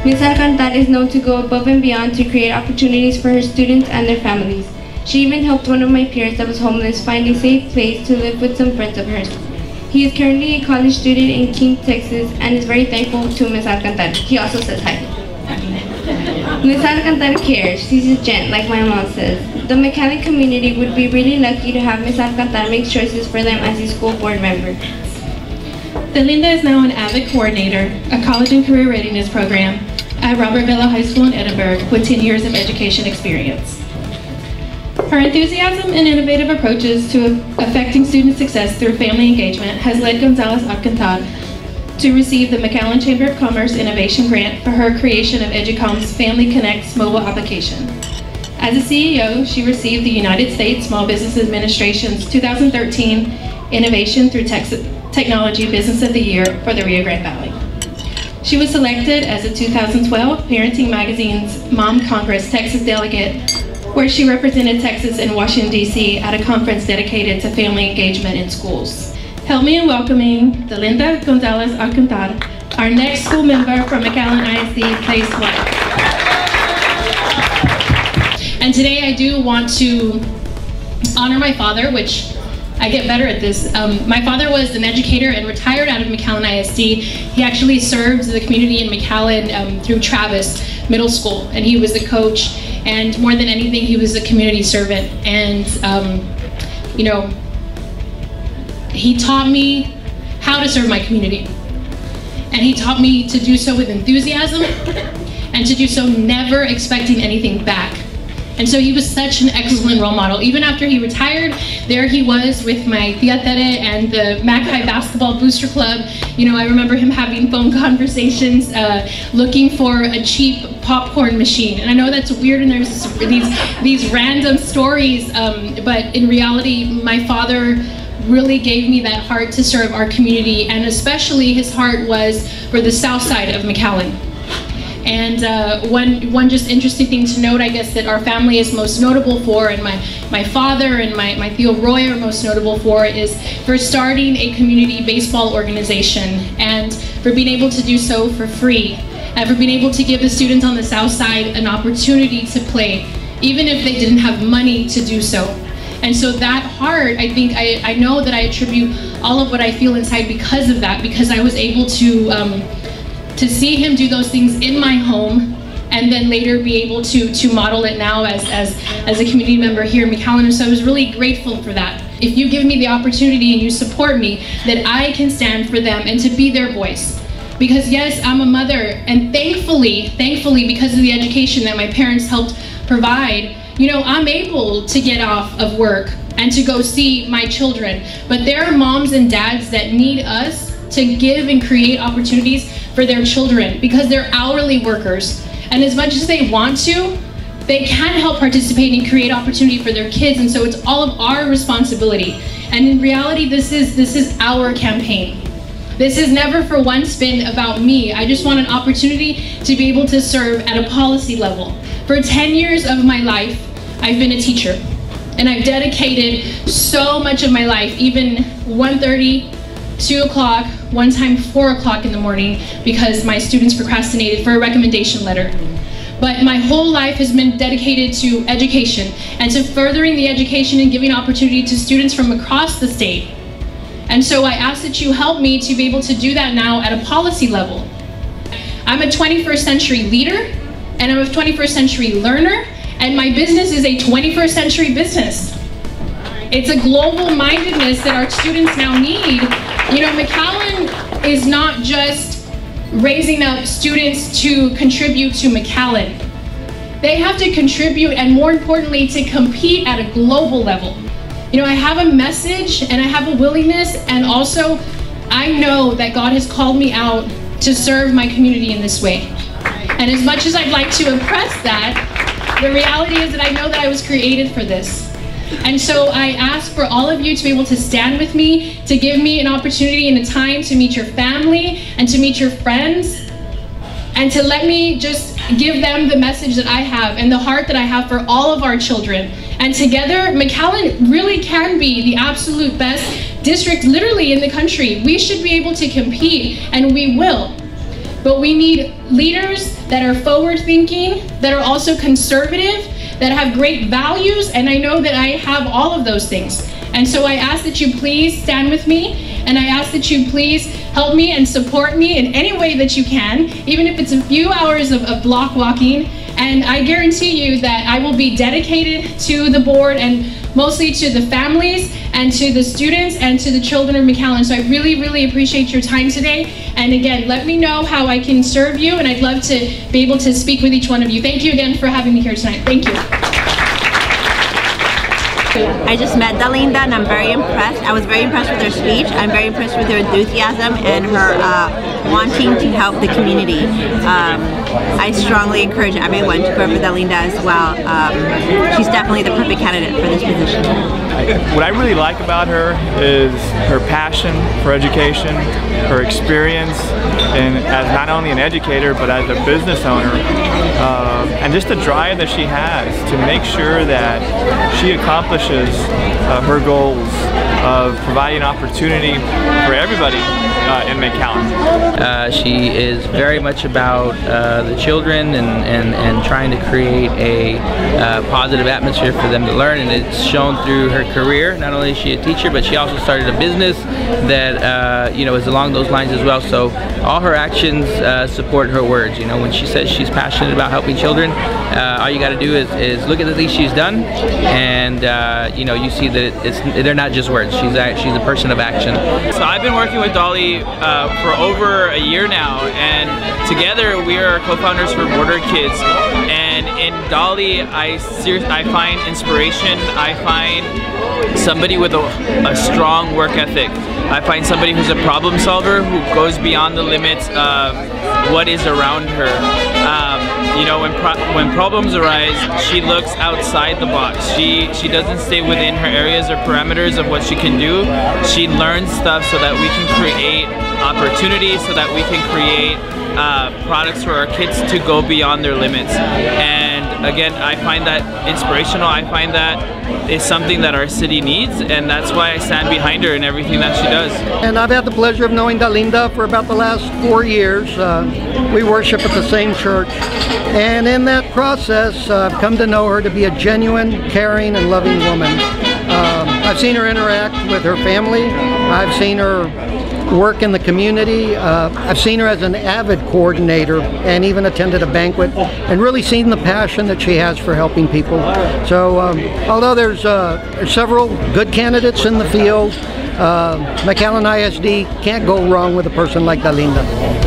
Ms. Alcantar is known to go above and beyond to create opportunities for her students and their families. She even helped one of my peers that was homeless find a safe place to live with some friends of hers. He is currently a college student in King, Texas, and is very thankful to Ms. Alcantar. He also says hi. Ms. Alcantar cares. She's a gent, like my mom says. The McAllen community would be really lucky to have Ms. Alcantar make choices for them as a school board member. Dalinda is now an AVID coordinator, a college and career readiness program at Robert Villa High School in Edinburgh with 10 years of education experience. Her enthusiasm and innovative approaches to affecting student success through family engagement has led Gonzalez Alcantar to receive the McAllen Chamber of Commerce Innovation Grant for her creation of Educom's Family Connects mobile application. As a CEO, she received the United States Small Business Administration's 2013 Innovation through Technology Business of the Year for the Rio Grande Valley. She was selected as a 2012 Parenting Magazine's Mom Congress Texas delegate, where she represented Texas and Washington, D.C. at a conference dedicated to family engagement in schools. Help me in welcoming Dalinda Gonzalez Alcantar, our next school member from McAllen ISD, Place 1. And today I do want to honor my father, which I get better at this. My father was an educator and retired out of McAllen ISD. He actually served the community in McAllen through Travis Middle School, and he was the coach, and more than anything, he was a community servant. And you know, he taught me how to serve my community. And he taught me to do so with enthusiasm and to do so never expecting anything back. And so he was such an excellent role model. Even after he retired, there he was with my Tia Tere and the Mac High Basketball Booster Club. You know, I remember him having phone conversations looking for a cheap popcorn machine. And I know that's weird and there's these random stories, but in reality, my father really gave me that heart to serve our community, and especially his heart was for the south side of McAllen. And one just interesting thing to note, I guess, that our family is most notable for, and my father and my Theo Roy are most notable for, is for starting a community baseball organization and for being able to do so for free, and for being able to give the students on the south side an opportunity to play, even if they didn't have money to do so. And so that heart, I think, I know that I attribute all of what I feel inside because of that, because I was able to see him do those things in my home, and then later be able to model it now as a community member here in McAllen. So I was really grateful for that. If you give me the opportunity and you support me, that I can stand for them and to be their voice. Because yes, I'm a mother, and thankfully, because of the education that my parents helped provide, you know, I'm able to get off of work and to go see my children. But there are moms and dads that need us to give and create opportunities for their children, because they're hourly workers. And as much as they want to, they can't help participate and create opportunity for their kids, and so it's all of our responsibility. And in reality, this is our campaign. This is never for one spin about me. I just want an opportunity to be able to serve at a policy level. For 10 years of my life, I've been a teacher, and I've dedicated so much of my life, even 1:30, 2 o'clock, one time 4 o'clock in the morning, because my students procrastinated for a recommendation letter. But my whole life has been dedicated to education and to furthering the education and giving opportunity to students from across the state. And so I ask that you help me to be able to do that now at a policy level. I'm a 21st century leader, and I'm a 21st century learner, and my business is a 21st century business. It's a global mindedness that our students now need. You know, McAllen is not just raising up students to contribute to McAllen. They have to contribute, and more importantly, to compete at a global level. You know, I have a message and I have a willingness, and also I know that God has called me out to serve my community in this way. And as much as I'd like to impress that, the reality is that I know that I was created for this. And so I ask for all of you to be able to stand with me, to give me an opportunity and a time to meet your family and to meet your friends, and to let me just give them the message that I have and the heart that I have for all of our children. And together, McAllen really can be the absolute best district literally in the country. We should be able to compete, and we will. but we need leaders that are forward-thinking, that are also conservative, that have great values, and I know that I have all of those things. And so I ask that you please stand with me, and I ask that you please help me and support me in any way that you can, even if it's a few hours of block walking. And I guarantee you that I will be dedicated to the board and mostly to the families and to the students and to the children of McAllen. So I really, really appreciate your time today. And again, let me know how I can serve you, and I'd love to be able to speak with each one of you. Thank you again for having me here tonight. Thank you. I just met Dalinda and I'm very impressed. I was very impressed with her speech. I'm very impressed with her enthusiasm and her wanting to help the community. I strongly encourage everyone to vote for Dalinda as well. She's definitely the perfect candidate for this position. What I really like about her is her passion for education, her experience, and as not only an educator but as a business owner, and just the drive that she has to make sure that she accomplishes her goals of providing opportunity for everybody in McAllen. She is very much about the children and trying to create a positive atmosphere for them to learn, and it's shown through her career. Not only is she a teacher, but she also started a business that you know, is along those lines as well. So all her actions support her words. You know, when she says she's passionate about helping children, all you got to do is look at the things she's done, and you know, you see that they're not just words. She's a person of action. So I've been working with Dolly for over a year now, and together we are co-founders for Border Kids. And in Dolly, I find inspiration. I find somebody with a strong work ethic. I find somebody who's a problem solver who goes beyond the limits of what is around her. You know, when problems arise, she looks outside the box. She doesn't stay within her areas or parameters of what she can do. She learns stuff so that we can create opportunities, so that we can create products for our kids to go beyond their limits. And again, I find that inspirational. I find that is something that our city needs, and that's why I stand behind her in everything that she does. And I've had the pleasure of knowing Dalinda for about the last 4 years. We worship at the same church, and in that process, I've come to know her to be a genuine, caring, and loving woman. I've seen her interact with her family. I've seen her work in the community. I've seen her as an avid coordinator and even attended a banquet, and really seen the passion that she has for helping people. So although there's several good candidates in the field, McAllen ISD can't go wrong with a person like Dalinda.